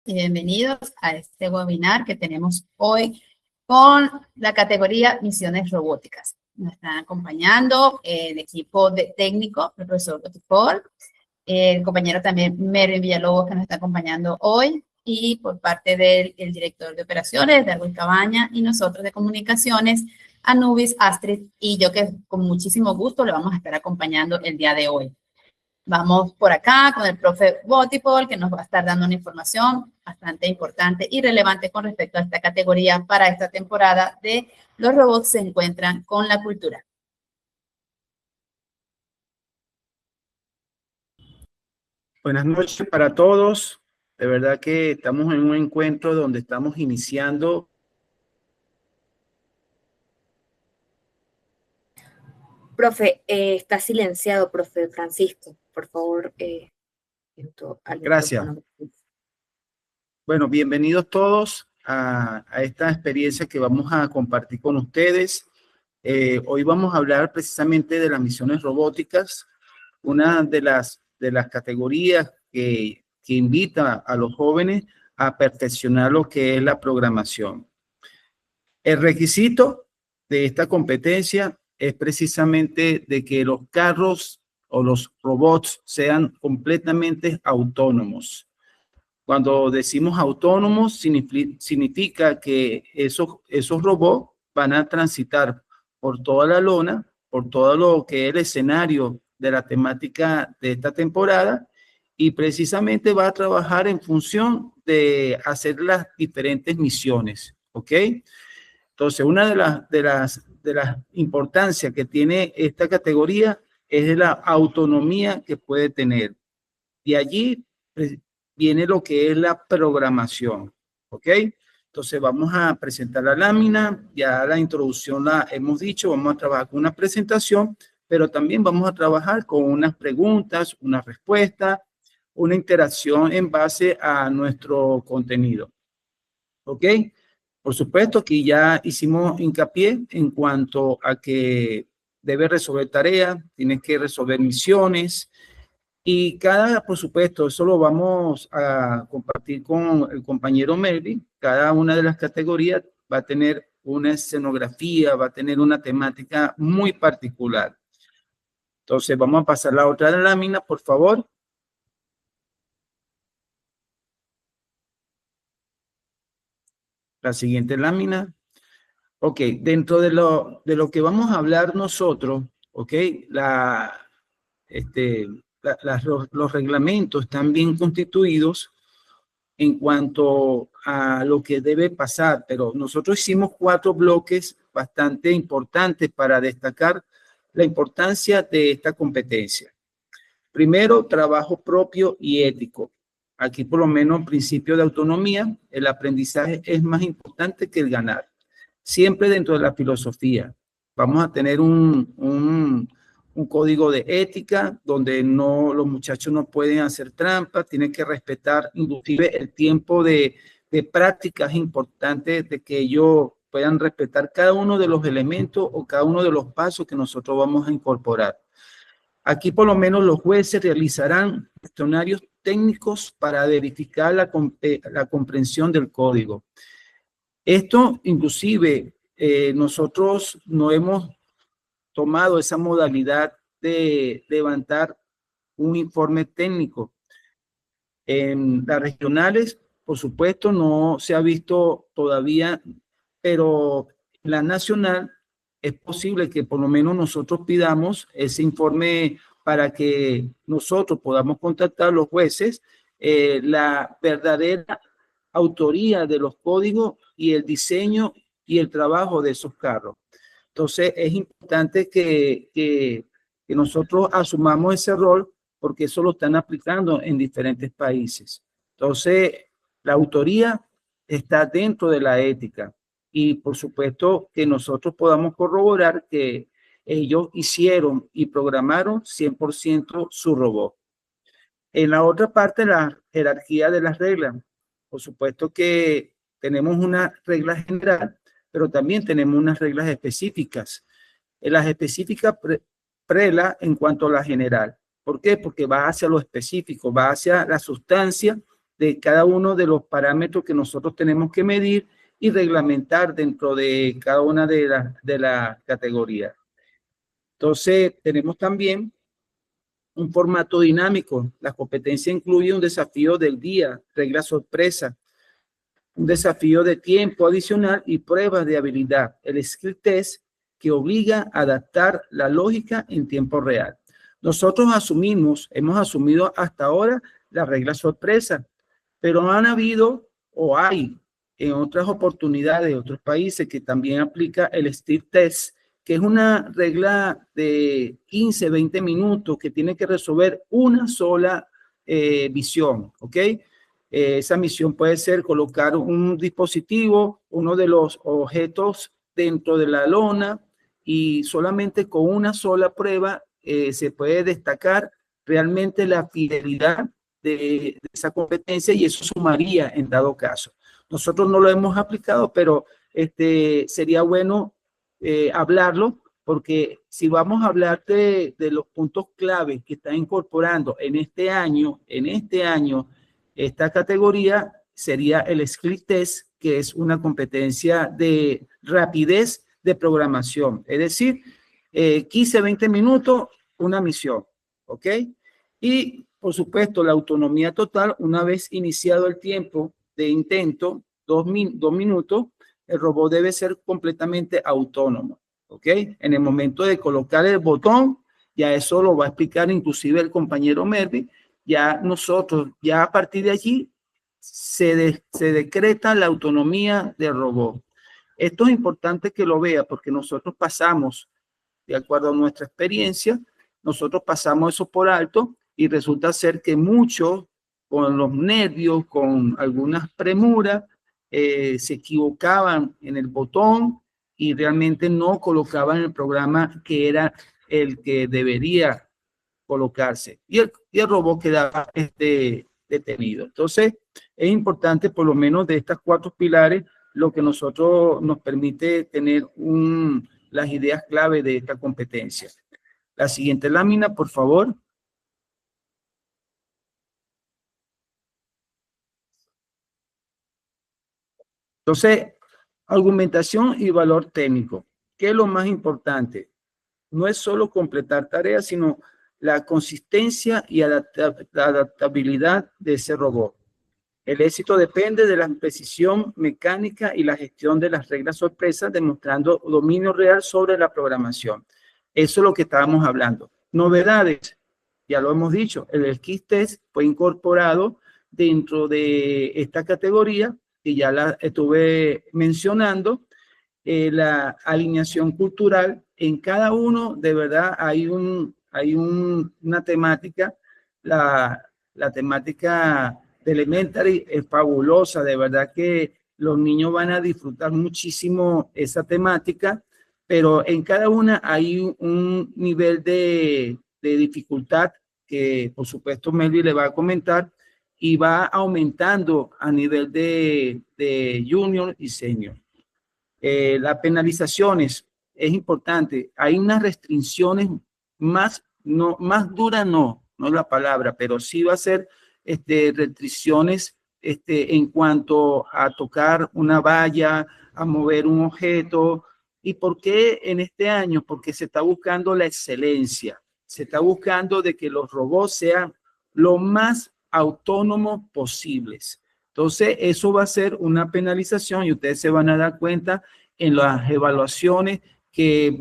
y bienvenidos a este webinar que tenemos hoy con la categoría Misiones Robóticas. Nos están acompañando el equipo de técnico, el profesor Botifol, el compañero también Mervin Villalobos, que nos está acompañando hoy, y por parte del director de operaciones, Darwin Cabaña, y nosotros de comunicaciones, Anubis, Astrid, y yo, que con muchísimo gusto le vamos a estar acompañando el día de hoy. Vamos por acá con el profe Botifol, que nos va a estar dando una información bastante importante y relevante con respecto a esta categoría para esta temporada de Los robots se encuentran con la cultura. Buenas noches para todos. De verdad que estamos en un encuentro donde estamos iniciando. Profe, está silenciado, profe Francisco. Por favor, al Gracias. micrófono. Bueno, bienvenidos todos a esta experiencia que vamos a compartir con ustedes. Hoy vamos a hablar precisamente de las misiones robóticas, una de las categorías que invita a los jóvenes a perfeccionar lo que es la programación. El requisito de esta competencia es precisamente de que los carros o los robots sean completamente autónomos. Cuando decimos autónomos, significa que esos robots van a transitar por toda la lona, por todo lo que es el escenario de la temática de esta temporada, y precisamente va a trabajar en función de hacer las diferentes misiones, ¿ok? Entonces, una de las importancias que tiene esta categoría es de la autonomía que puede tener. Y allí viene lo que es la programación, ¿ok? Entonces, vamos a presentar la lámina. Ya la introducción la hemos dicho, vamos a trabajar con una presentación, pero también vamos a trabajar con unas preguntas, una respuesta, una interacción en base a nuestro contenido, ¿ok? Por supuesto que ya hicimos hincapié en cuanto a que debe resolver tareas, tienes que resolver misiones y por supuesto, eso lo vamos a compartir con el compañero Melvin. Cada una de las categorías va a tener una escenografía, va a tener una temática muy particular. Entonces, vamos a pasar la otra lámina, por favor. La siguiente lámina. Ok, dentro de lo que vamos a hablar nosotros, ok, los reglamentos están bien constituidos en cuanto a lo que debe pasar, pero nosotros hicimos 4 bloques bastante importantes para destacar la importancia de esta competencia. Primero, trabajo propio y ético. Aquí, por lo menos, principio de autonomía, el aprendizaje es más importante que el ganar. Siempre dentro de la filosofía. Vamos a tener un código de ética donde los muchachos no pueden hacer trampas, tienen que respetar inclusive el tiempo de práctica. Es importante de que ellos puedan respetar cada uno de los elementos o cada uno de los pasos que nosotros vamos a incorporar. Aquí por lo menos los jueces realizarán cuestionarios técnicos para verificar la comprensión del código. Esto inclusive nosotros no hemos tomado esa modalidad de levantar un informe técnico. En las regionales, por supuesto, no se ha visto todavía, pero en la nacional es posible que por lo menos nosotros pidamos ese informe para que nosotros podamos contactar a los jueces la verdadera autoría de los códigos y el diseño y el trabajo de esos carros. Entonces, es importante que nosotros asumamos ese rol porque eso lo están aplicando en diferentes países. Entonces, la autoría está dentro de la ética y, por supuesto, que nosotros podamos corroborar que ellos hicieron y programaron 100% su robot. En la otra parte, la jerarquía de las reglas. Por supuesto que tenemos una regla general, pero también tenemos unas reglas específicas. En las específicas prela en cuanto a la general. ¿Por qué? Porque va hacia lo específico, va hacia la sustancia de cada uno de los parámetros que nosotros tenemos que medir y reglamentar dentro de cada una de las categorías. Entonces, tenemos también un formato dinámico. La competencia incluye un desafío del día, regla sorpresa, un desafío de tiempo adicional y pruebas de habilidad. El skill test que obliga a adaptar la lógica en tiempo real. Nosotros hemos asumido hasta ahora la regla sorpresa, pero han habido o hay en otras oportunidades de otros países que también aplica el skill test, que es una regla de 15, 20 minutos que tiene que resolver una sola visión, ¿ok? Esa misión puede ser colocar un dispositivo, uno de los objetos dentro de la lona y solamente con una sola prueba se puede destacar realmente la fidelidad de esa competencia y eso sumaría en dado caso. Nosotros no lo hemos aplicado, pero sería bueno hablarlo porque si vamos a hablar de los puntos clave que está incorporando en este año, esta categoría sería el skill test, que es una competencia de rapidez de programación. Es decir, 15, 20 minutos, una misión, ¿ok? Y, por supuesto, la autonomía total, una vez iniciado el tiempo de intento, 2 minutos, el robot debe ser completamente autónomo, ¿ok? En el momento de colocar el botón, ya eso lo va a explicar inclusive el compañero Melvin, ya nosotros, ya a partir de allí, se decreta la autonomía del robot. Esto es importante que lo vea porque nosotros pasamos, de acuerdo a nuestra experiencia, nosotros pasamos eso por alto y resulta ser que muchos, con los nervios, con algunas premuras, se equivocaban en el botón y realmente no colocaban el programa que era el que debería colocarse. Y el robot quedaba detenido. Entonces, es importante, por lo menos de estas 4 pilares, lo que nosotros nos permite tener las ideas clave de esta competencia. La siguiente lámina, por favor. Entonces, argumentación y valor técnico. ¿Qué es lo más importante? No es solo completar tareas, sino la consistencia y la adaptabilidad de ese robot. El éxito depende de la precisión mecánica y la gestión de las reglas sorpresas, demostrando dominio real sobre la programación. Eso es lo que estábamos hablando. Novedades, ya lo hemos dicho, el skill test fue incorporado dentro de esta categoría, que ya la estuve mencionando, la alineación cultural. En cada uno, de verdad, hay una temática, la temática de Elementary es fabulosa, de verdad que los niños van a disfrutar muchísimo esa temática, pero en cada una hay un nivel de dificultad que por supuesto Melvin le va a comentar y va aumentando a nivel de junior y senior. Las penalizaciones es importante, hay unas restricciones más duras, no es la palabra, pero sí va a ser restricciones en cuanto a tocar una valla, a mover un objeto. ¿Y por qué en este año? Porque se está buscando la excelencia, se está buscando de que los robots sean lo más autónomos posibles. Entonces, eso va a ser una penalización y ustedes se van a dar cuenta en las evaluaciones que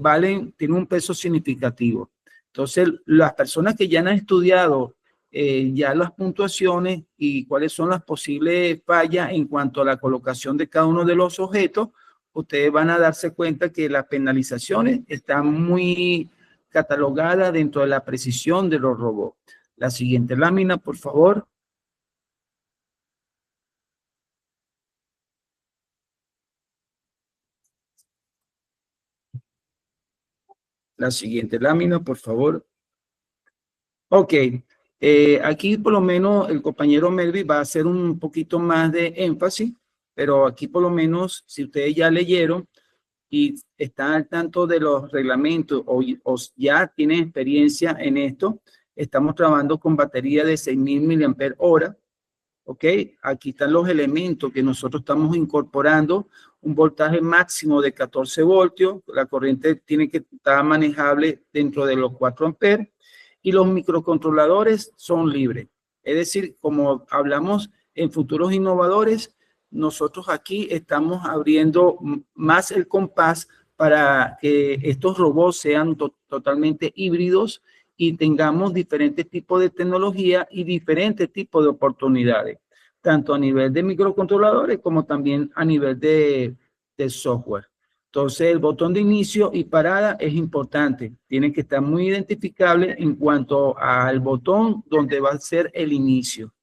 tienen un peso significativo. Entonces, las personas que ya han estudiado ya las puntuaciones y cuáles son las posibles fallas en cuanto a la colocación de cada uno de los objetos, ustedes van a darse cuenta que las penalizaciones están muy catalogadas dentro de la precisión de los robots. La siguiente lámina, por favor. La siguiente lámina, por favor. Ok. Aquí por lo menos el compañero Melvin va a hacer un poquito más de énfasis, pero aquí por lo menos si ustedes ya leyeron y están al tanto de los reglamentos o ya tienen experiencia en esto, estamos trabajando con batería de 6.000 mAh ¿ok? Aquí están los elementos que nosotros estamos incorporando, un voltaje máximo de 14 voltios, la corriente tiene que estar manejable dentro de los 4 amperes y los microcontroladores son libres. Es decir, como hablamos en futuros innovadores, nosotros aquí estamos abriendo más el compás para que estos robots sean totalmente híbridos y tengamos diferentes tipos de tecnología y diferentes tipos de oportunidades, tanto a nivel de microcontroladores como también a nivel de software. Entonces, el botón de inicio y parada es importante. Tiene que estar muy identificable en cuanto al botón donde va a ser el inicio.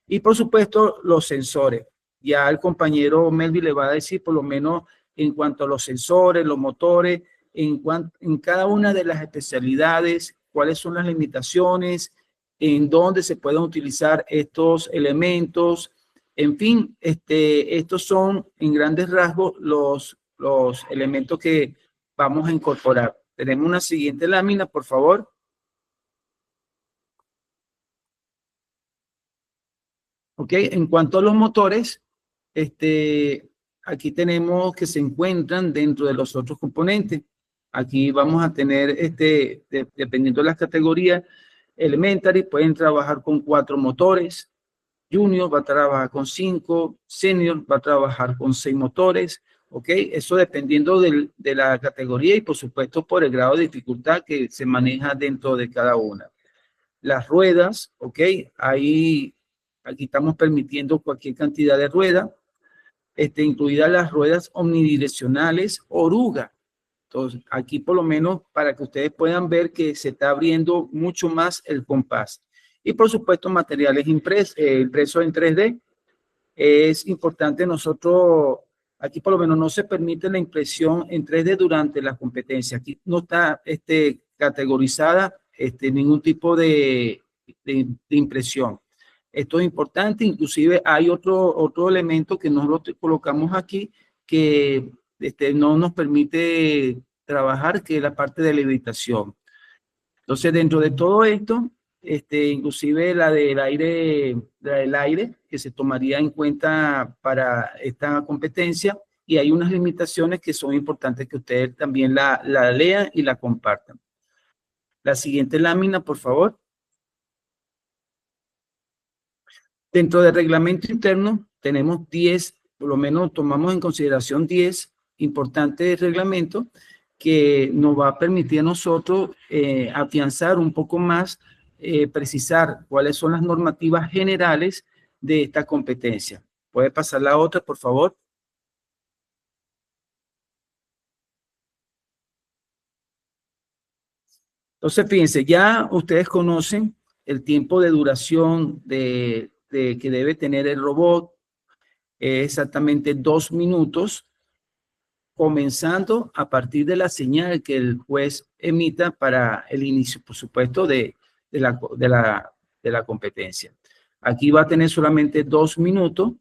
Y, por supuesto, los sensores. Ya el compañero Melvin le va a decir, por lo menos, en cuanto a los sensores, los motores, en cada una de las especialidades, cuáles son las limitaciones, en dónde se pueden utilizar estos elementos. En fin, estos son en grandes rasgos los elementos que vamos a incorporar. Tenemos una siguiente lámina, por favor. Ok, en cuanto a los motores, aquí tenemos que se encuentran dentro de los otros componentes. Aquí vamos a tener, dependiendo de las categorías, Elementary pueden trabajar con 4 motores, Junior va a trabajar con 5, Senior va a trabajar con 6 motores, ¿ok? Eso dependiendo de la categoría y por supuesto por el grado de dificultad que se maneja dentro de cada una. Las ruedas, ¿ok? Aquí estamos permitiendo cualquier cantidad de ruedas, incluidas las ruedas omnidireccionales oruga. Entonces, aquí por lo menos para que ustedes puedan ver que se está abriendo mucho más el compás. Y por supuesto, materiales impresos en 3D. Es importante nosotros, aquí por lo menos no se permite la impresión en 3D durante la competencia. Aquí no está categorizada ningún tipo de impresión. Esto es importante, inclusive hay otro elemento que nosotros colocamos aquí que no nos permite trabajar, que es la parte de levitación. Entonces, dentro de todo esto, inclusive la del aire, que se tomaría en cuenta para esta competencia, y hay unas limitaciones que son importantes que ustedes también la lean y la compartan. La siguiente lámina, por favor. Dentro del reglamento interno tenemos 10, por lo menos tomamos en consideración 10 importantes reglamentos que nos va a permitir a nosotros afianzar un poco más, precisar cuáles son las normativas generales de esta competencia. ¿Puede pasar la otra, por favor? Entonces, fíjense, ya ustedes conocen el tiempo de duración que debe tener el robot, exactamente 2 minutos, comenzando a partir de la señal que el juez emita para el inicio, por supuesto, de la competencia. Aquí va a tener solamente 2 minutos,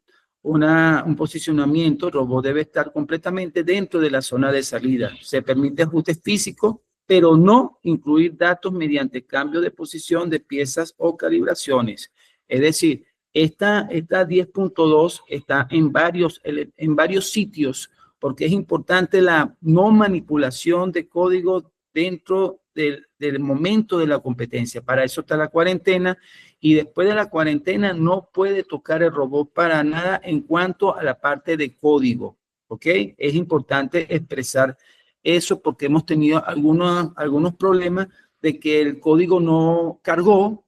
un posicionamiento. El robot debe estar completamente dentro de la zona de salida. Se permite ajustes físicos, pero no incluir datos mediante cambio de posición de piezas o calibraciones. Es decir, esta 10.2 está en varios sitios, porque es importante la no manipulación de código dentro del momento de la competencia. Para eso está la cuarentena, y después de la cuarentena no puede tocar el robot para nada en cuanto a la parte de código, ¿ok? Es importante expresar eso porque hemos tenido algunos problemas de que el código no cargó.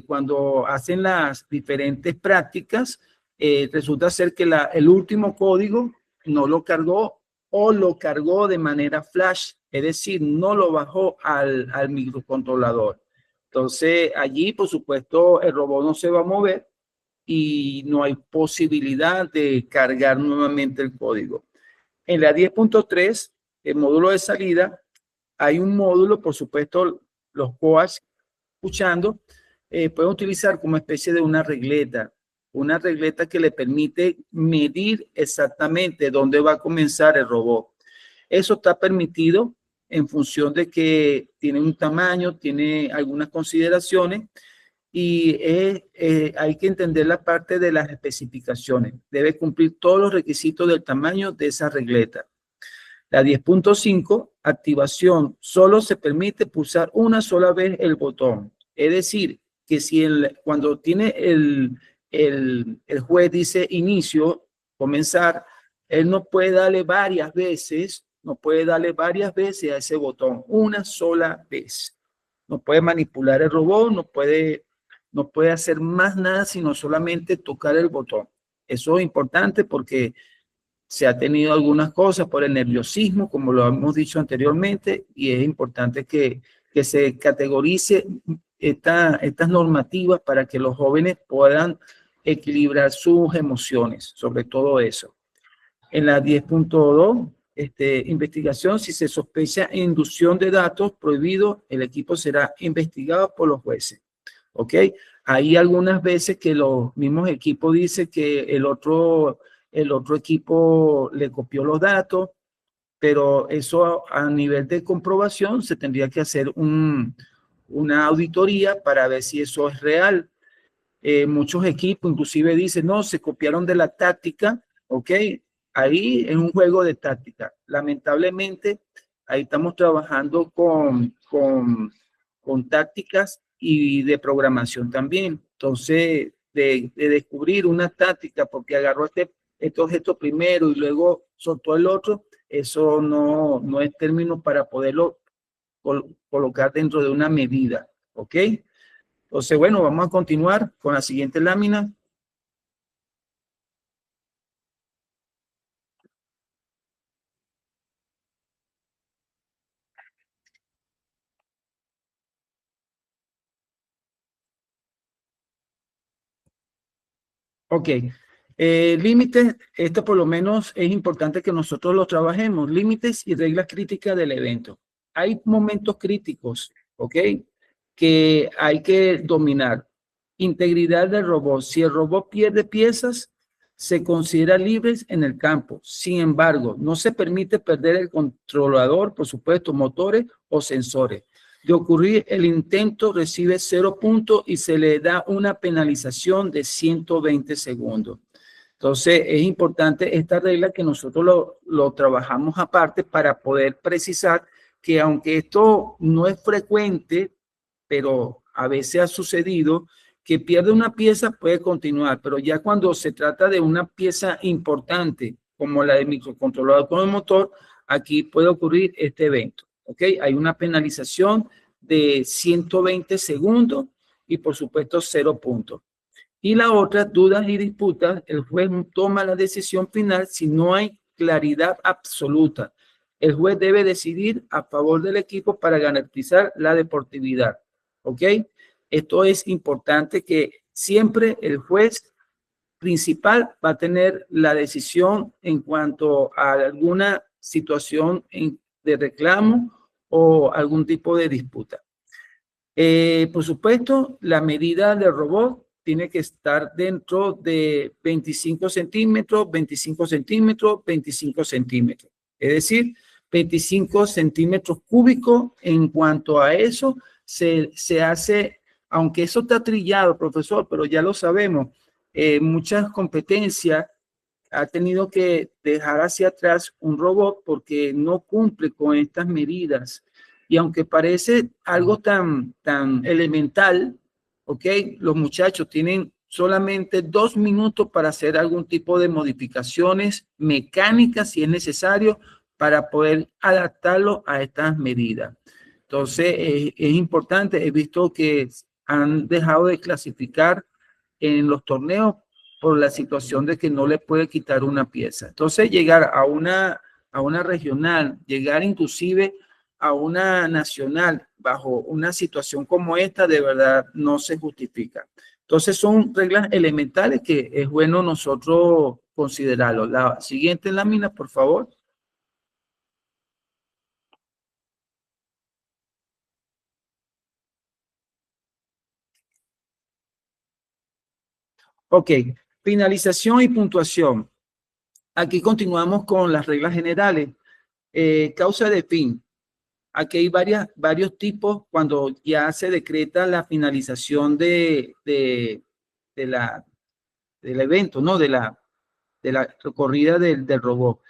Cuando hacen las diferentes prácticas, resulta ser que el último código no lo cargó o lo cargó de manera flash, es decir, no lo bajó al microcontrolador. Entonces, allí, por supuesto, el robot no se va a mover y no hay posibilidad de cargar nuevamente el código. En la 10.3, el módulo de salida, hay un módulo, por supuesto, los coaches escuchando, pueden utilizar como especie de una regleta que le permite medir exactamente dónde va a comenzar el robot. Eso está permitido en función de que tiene un tamaño, tiene algunas consideraciones, y hay que entender la parte de las especificaciones. Debe cumplir todos los requisitos del tamaño de esa regleta. La 10.5, activación. Solo se permite pulsar una sola vez el botón. Es decir, que si cuando tiene el juez dice inicio, comenzar, él no puede darle varias veces, a ese botón, una sola vez. No puede manipular el robot, no puede hacer más nada, sino solamente tocar el botón. Eso es importante porque se ha tenido algunas cosas por el nerviosismo, como lo hemos dicho anteriormente, y es importante que se categorice estas normativas para que los jóvenes puedan equilibrar sus emociones, sobre todo eso. En la 10.2, investigación, si se sospecha inducción de datos prohibido, el equipo será investigado por los jueces. ¿Ok? Hay algunas veces que los mismos equipos dicen que el otro equipo le copió los datos, pero eso a nivel de comprobación se tendría que hacer una auditoría para ver si eso es real. Muchos equipos inclusive dicen, no, se copiaron de la táctica, ¿ok? Ahí es un juego de táctica. Lamentablemente, ahí estamos trabajando con tácticas y de programación también. Entonces, de descubrir una táctica porque agarró este objeto primero y luego soltó el otro, eso no es término para poderlo colocar dentro de una medida, ¿ok? Entonces, bueno, vamos a continuar con la siguiente lámina. Ok, límites, esto por lo menos es importante que nosotros lo trabajemos, límites y reglas críticas del evento. Hay momentos críticos, ok, que hay que dominar. Integridad del robot. Si el robot pierde piezas, se considera libres en el campo. Sin embargo, no se permite perder el controlador, por supuesto, motores o sensores. De ocurrir el intento, recibe 0 puntos y se le da una penalización de 120 segundos. Entonces, es importante esta regla que nosotros lo trabajamos aparte para poder precisar que aunque esto no es frecuente, pero a veces ha sucedido, que pierde una pieza puede continuar, pero ya cuando se trata de una pieza importante, como la de microcontrolador con el motor, aquí puede ocurrir este evento. ¿Ok? Hay una penalización de 120 segundos y por supuesto 0 puntos. Y la otra, dudas y disputas, el juez toma la decisión final si no hay claridad absoluta. El juez debe decidir a favor del equipo para garantizar la deportividad. ¿Ok? Esto es importante que siempre el juez principal va a tener la decisión en cuanto a alguna situación de reclamo o algún tipo de disputa. Por supuesto, la medida del robot tiene que estar dentro de 25 centímetros, 25 centímetros, 25 centímetros. Es decir, 25 centímetros cúbicos. En cuanto a eso, se hace, aunque eso está trillado, profesor, pero ya lo sabemos, muchas competencias ha tenido que dejar hacia atrás un robot porque no cumple con estas medidas. Y aunque parece algo tan elemental, ¿ok? Los muchachos tienen solamente 2 minutos para hacer algún tipo de modificaciones mecánicas si es necesario para poder adaptarlo a estas medidas. Entonces, es importante, he visto que han dejado de clasificar en los torneos por la situación de que no le puede quitar una pieza. Entonces, llegar a una regional, llegar inclusive a una nacional bajo una situación como esta, de verdad no se justifica. Entonces, son reglas elementales que es bueno nosotros considerarlo. La siguiente lámina, por favor. Ok, finalización y puntuación. Aquí continuamos con las reglas generales. Causa de fin. aquí hay varios tipos cuando ya se decreta la finalización del evento, ¿no? De la recorrida del robot.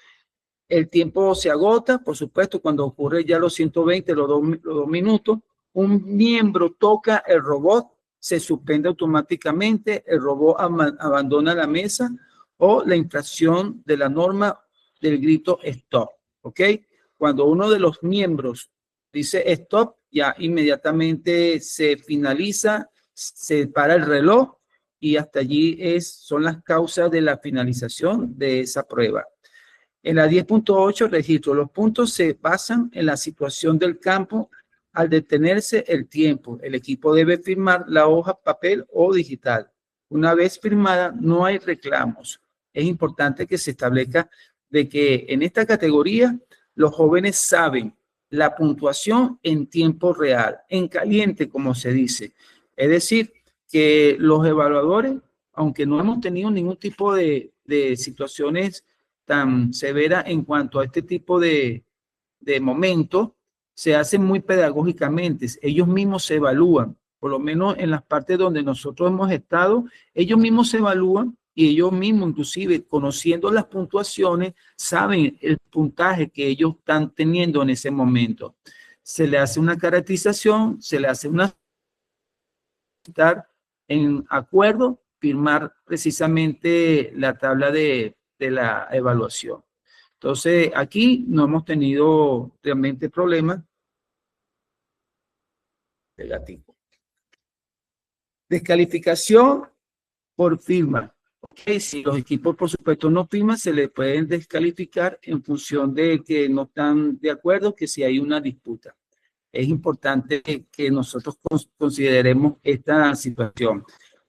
El tiempo se agota, por supuesto, cuando ocurre ya los 120, los dos minutos, un miembro toca el robot, se suspende automáticamente, el robot abandona la mesa o la infracción de la norma del grito stop, ¿ok? Cuando uno de los miembros dice stop, ya inmediatamente se finaliza, se para el reloj y hasta allí son las causas de la finalización de esa prueba. En la 10.8 registro. Los puntos se basan en la situación del campo al detenerse el tiempo. El equipo debe firmar la hoja papel o digital. Una vez firmada, no hay reclamos. Es importante que se establezca de que en esta categoría los jóvenes saben la puntuación en tiempo real, en caliente, como se dice. Es decir, que los evaluadores, aunque no hemos tenido ningún tipo de situaciones tan severa en cuanto a este tipo de momentos, se hacen muy pedagógicamente. Ellos mismos se evalúan, por lo menos en las partes donde nosotros hemos estado, ellos mismos se evalúan y ellos mismos, inclusive conociendo las puntuaciones, saben el puntaje que ellos están teniendo en ese momento. Se le hace una caracterización, se le hace una... estar en acuerdo, firmar precisamente la tabla de la evaluación. Entonces, aquí no hemos tenido realmente problemas. Negativo. Descalificación por firma. Okay, si los equipos, por supuesto, no firman, se les pueden descalificar en función de que no están de acuerdo, que si hay una disputa. Es importante que nosotros consideremos esta situación.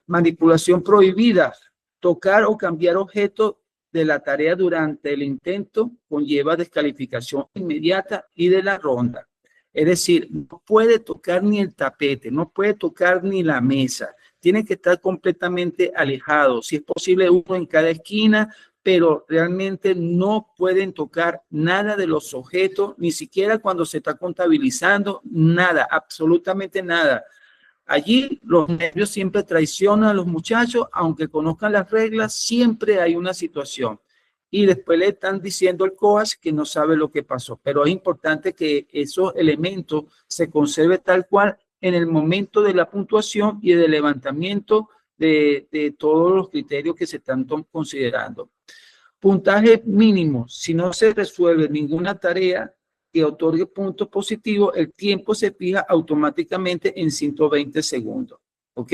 Manipulación prohibida. Tocar o cambiar objetos de la tarea durante el intento conlleva descalificación inmediata y de la ronda. Es decir, no puede tocar ni el tapete, no puede tocar ni la mesa. Tiene que estar completamente alejado. Si es posible, uno en cada esquina, pero realmente no pueden tocar nada de los objetos, ni siquiera cuando se está contabilizando, nada, absolutamente nada. Allí los nervios siempre traicionan a los muchachos, aunque conozcan las reglas, siempre hay una situación. Y después le están diciendo al coach que no sabe lo que pasó. Pero es importante que esos elementos se conserven tal cual en el momento de la puntuación y del levantamiento de todos los criterios que se están considerando. Puntaje mínimo. Si no se resuelve ninguna tarea que otorgue puntos positivos, el tiempo se fija automáticamente en 120 segundos. ¿Ok?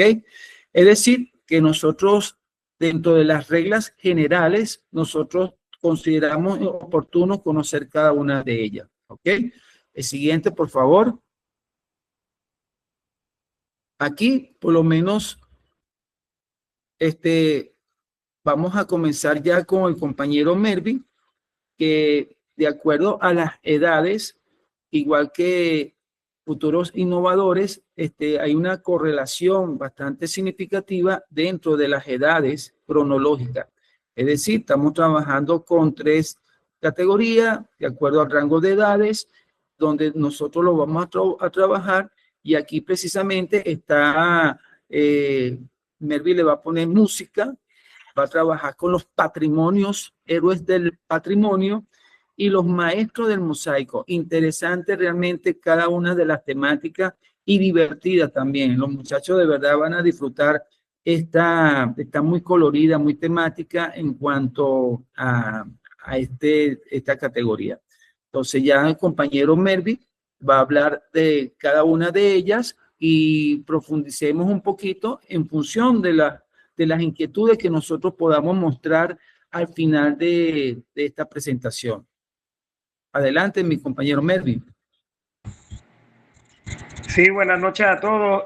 Es decir, que nosotros, dentro de las reglas generales, nosotros consideramos oportuno conocer cada una de ellas. ¿Ok? El siguiente, por favor. Aquí, por lo menos, vamos a comenzar ya con el compañero Mervin, que de acuerdo a las edades, igual que futuros innovadores, hay una correlación bastante significativa dentro de las edades cronológicas. Es decir, estamos trabajando con 3 categorías de acuerdo al rango de edades, donde nosotros lo vamos a trabajar, y aquí precisamente está, Mervin le va a poner música, va a trabajar con los patrimonios, héroes del patrimonio y los maestros del mosaico. Interesante realmente cada una de las temáticas y divertida también. Los muchachos de verdad van a disfrutar está muy colorida, muy temática en cuanto a esta categoría. Entonces ya el compañero Mervin va a hablar de cada una de ellas y profundicemos un poquito en función de las inquietudes que nosotros podamos mostrar al final de esta presentación. Adelante, mi compañero Mervin. Sí, buenas noches a todos.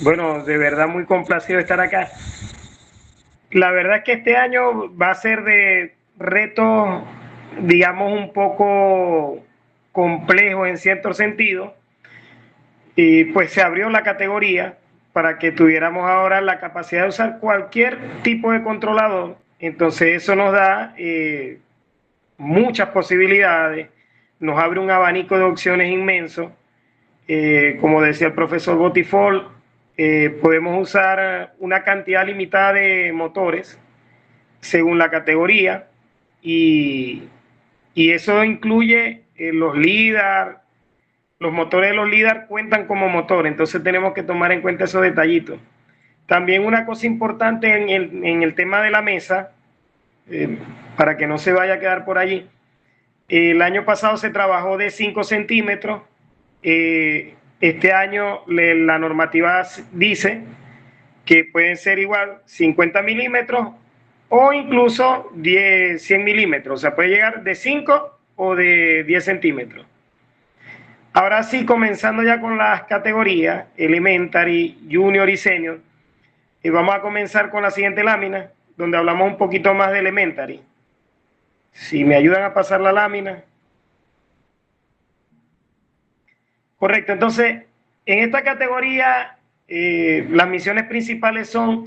Bueno, de verdad muy complacido de estar acá. La verdad es que este año va a ser de retos, digamos, un poco complejos en cierto sentido. Y pues se abrió la categoría para que tuviéramos ahora la capacidad de usar cualquier tipo de controlador. Entonces eso nos da muchas posibilidades nos abre un abanico de opciones inmenso. Como decía el profesor Botifol, podemos usar una cantidad limitada de motores según la categoría, y eso incluye los LIDAR. Los motores de los LIDAR cuentan como motor, entonces tenemos que tomar en cuenta esos detallitos. También una cosa importante en el tema de la mesa, para que no se vaya a quedar por allí, el año pasado se trabajó de 5 centímetros, este año la normativa dice que pueden ser igual 50 milímetros o incluso 100 milímetros, o sea, puede llegar de 5 o de 10 centímetros. Ahora sí, comenzando ya con las categorías, Elementary, Junior y Senior, y vamos a comenzar con la siguiente lámina, donde hablamos un poquito más de Elementary. Si me ayudan a pasar la lámina. Correcto, entonces, en esta categoría, las misiones principales son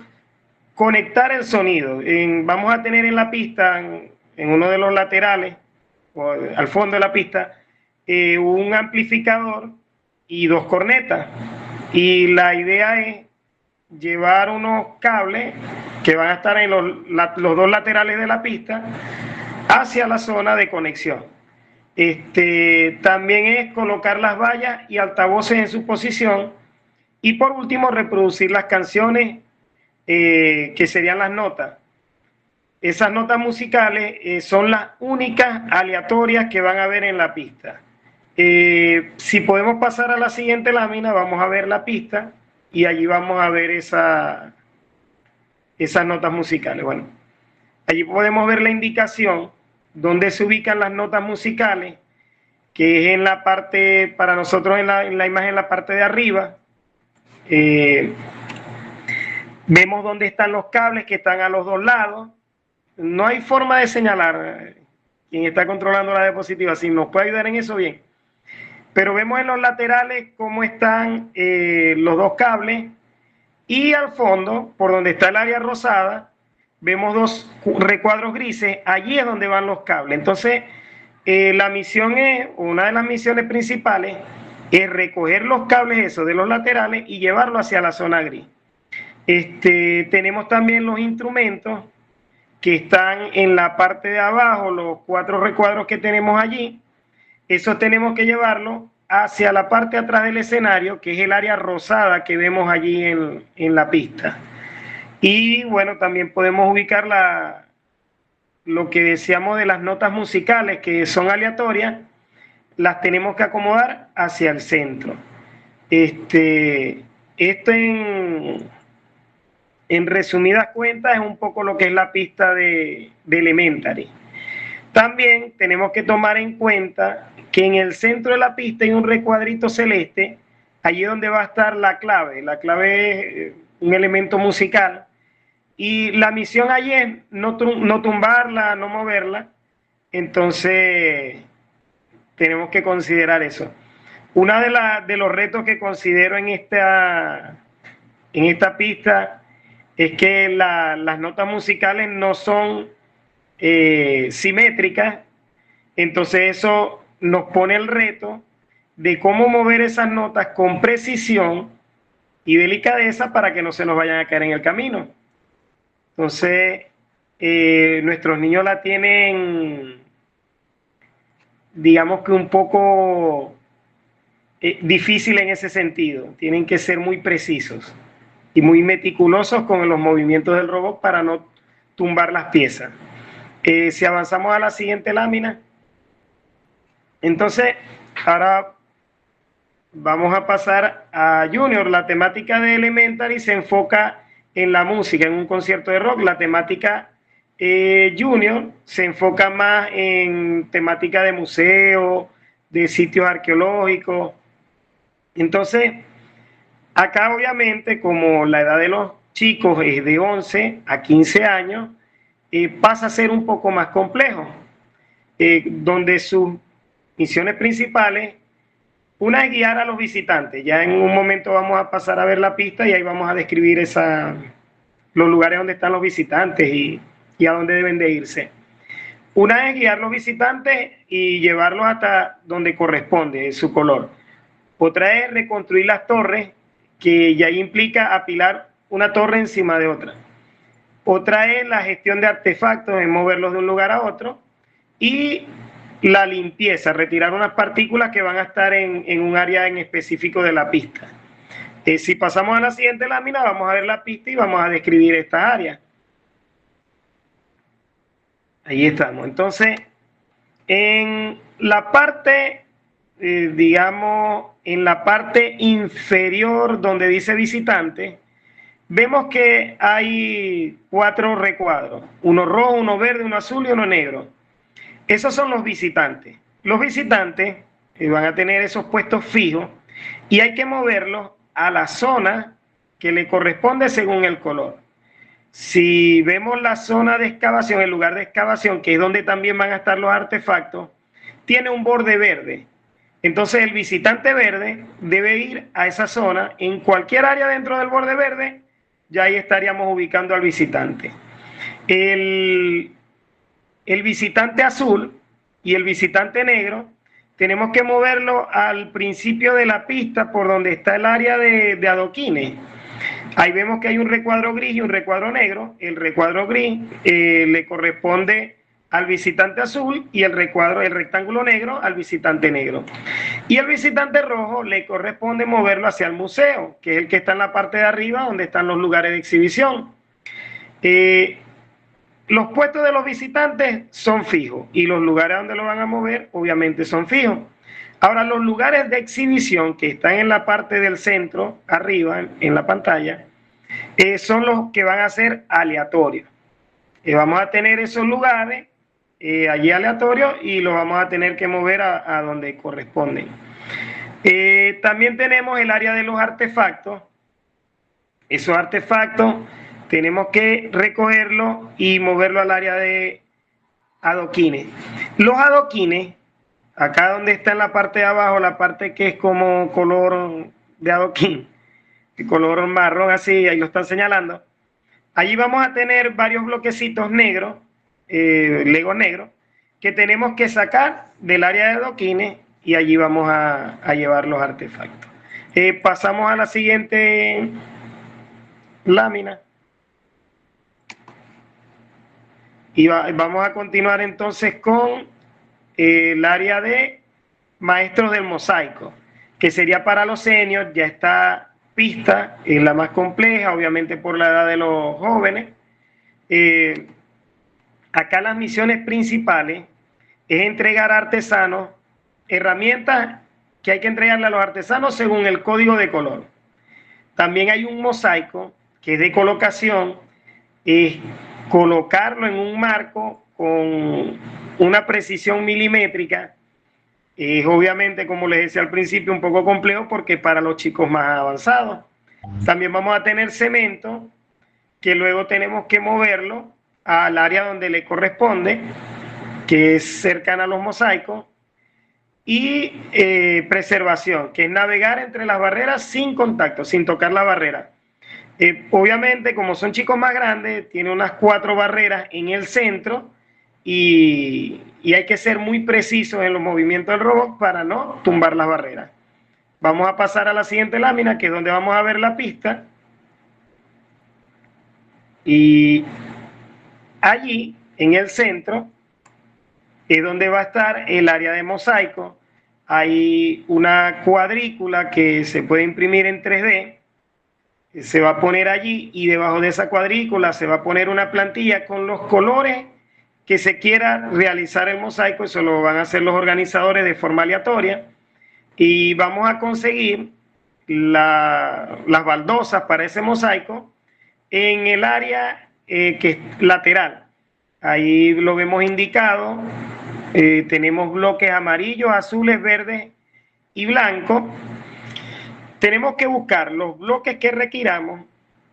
conectar el sonido. Vamos a tener en la pista, en uno de los laterales, o al fondo de la pista, un amplificador y 2 cornetas. Y la idea es llevar unos cables que van a estar en los 2 laterales de la pista hacia la zona de conexión. También es colocar las vallas y altavoces en su posición, y por último reproducir las canciones, que serían las notas. Esas notas musicales son las únicas aleatorias que van a ver en la pista. Si podemos pasar a la siguiente lámina, vamos a ver la pista y allí vamos a ver esas notas musicales. Bueno, allí podemos ver la indicación donde se ubican las notas musicales, que es en la parte, para nosotros en la imagen, en la parte de arriba. Vemos dónde están los cables que están a los 2 lados. No hay forma de señalar quién está controlando la diapositiva. Si nos puede ayudar en eso, bien. Pero vemos en los laterales cómo están los 2 cables, y al fondo, por donde está el área rosada, vemos 2 recuadros grises. Allí es donde van los cables. Entonces, la misión una de las misiones principales es recoger los cables esos de los laterales y llevarlos hacia la zona gris. Tenemos también los instrumentos que están en la parte de abajo, los 4 recuadros que tenemos allí. Esos tenemos que llevarlos hacia la parte de atrás del escenario, que es el área rosada que vemos allí en la pista. Y bueno, también podemos ubicar lo que decíamos de las notas musicales, que son aleatorias, las tenemos que acomodar hacia el centro. Esto en resumidas cuentas es un poco lo que es la pista de Elementary. También tenemos que tomar en cuenta que en el centro de la pista hay un recuadrito celeste, allí donde va a estar la clave. La clave es un elemento musical, y la misión allí es no tumbarla, no moverla. Entonces tenemos que considerar eso. Uno de los retos que considero en esta pista es que las notas musicales no son simétricas. Entonces eso nos pone el reto de cómo mover esas notas con precisión y delicadeza para que no se nos vayan a caer en el camino. Entonces, nuestros niños la tienen, digamos que un poco difícil en ese sentido. Tienen que ser muy precisos y muy meticulosos con los movimientos del robot para no tumbar las piezas. Si avanzamos a la siguiente lámina, entonces ahora vamos a pasar a Junior. La temática de Elementary se enfoca en la música, en un concierto de rock. La temática Junior se enfoca más en temática de museo, de sitios arqueológicos. Entonces, acá obviamente, como la edad de los chicos es de 11 a 15 años, pasa a ser un poco más complejo, donde sus misiones principales, una es guiar a los visitantes. Ya en un momento vamos a pasar a ver la pista y ahí vamos a describir los lugares donde están los visitantes y a dónde deben de irse. Una es guiar los visitantes y llevarlos hasta donde corresponde su color. Otra es reconstruir las torres, que ya implica apilar una torre encima de otra. Otra es la gestión de artefactos, en moverlos de un lugar a otro. Y la limpieza, retirar unas partículas que van a estar en un área en específico de la pista. Si pasamos a la siguiente lámina, vamos a ver la pista y vamos a describir esta área. Ahí estamos. Entonces, en la parte, digamos, en la parte inferior donde dice visitante, vemos que hay 4 recuadros, uno rojo, uno verde, uno azul y uno negro. Esos son los visitantes. Los visitantes van a tener esos puestos fijos y hay que moverlos a la zona que le corresponde según el color. Si vemos la zona de excavación, el lugar de excavación, que es donde también van a estar los artefactos, tiene un borde verde. Entonces el visitante verde debe ir a esa zona, en cualquier área dentro del borde verde, ya ahí estaríamos ubicando al visitante. El visitante azul y el visitante negro, tenemos que moverlo al principio de la pista por donde está el área de adoquines. Ahí vemos que hay un recuadro gris y un recuadro negro. El recuadro gris le corresponde al visitante azul y el rectángulo negro al visitante negro. Y el visitante rojo le corresponde moverlo hacia el museo, que es el que está en la parte de arriba donde están los lugares de exhibición. Los puestos de los visitantes son fijos y los lugares donde lo van a mover obviamente son fijos. Ahora, los lugares de exhibición que están en la parte del centro, arriba en la pantalla, son los que van a ser aleatorios. Vamos a tener esos lugares allí aleatorios y los vamos a tener que mover a donde corresponden. También tenemos el área de los artefactos. Esos artefactos tenemos que recogerlos y moverlos al área de adoquines. Los adoquines, acá donde está en la parte de abajo, la parte que es como color de adoquín, el color marrón así, ahí lo están señalando. Allí vamos a tener varios bloquecitos negros, legos negros, que tenemos que sacar del área de adoquines y allí vamos a llevar los artefactos. Pasamos a la siguiente lámina. Y vamos a continuar entonces con el área de maestros del mosaico, que sería para los seniors. Ya esta pista es la más compleja, obviamente por la edad de los jóvenes. Acá las misiones principales es entregar a artesanos herramientas que hay que entregarle a los artesanos según el código de color. También hay un mosaico que es de colocación, es colocarlo en un marco con una precisión milimétrica. Es obviamente, como les decía al principio, un poco complejo porque para los chicos más avanzados. También vamos a tener cemento, que luego tenemos que moverlo al área donde le corresponde, que es cercana a los mosaicos. Y preservación, que es navegar entre las barreras sin contacto, sin tocar la barrera. Obviamente, como son chicos más grandes, tiene unas 4 barreras en el centro y hay que ser muy precisos en los movimientos del robot para no tumbar las barreras. Vamos a pasar a la siguiente lámina, que es donde vamos a ver la pista. Y allí, en el centro, es donde va a estar el área de mosaico. Hay una cuadrícula que se puede imprimir en 3D. Se va a poner allí y debajo de esa cuadrícula se va a poner una plantilla con los colores que se quiera realizar el mosaico. Eso lo van a hacer los organizadores de forma aleatoria. Y vamos a conseguir las baldosas para ese mosaico en el área que es lateral. Ahí lo vemos indicado. Tenemos bloques amarillos, azules, verdes y blancos. Tenemos que buscar los bloques que requiramos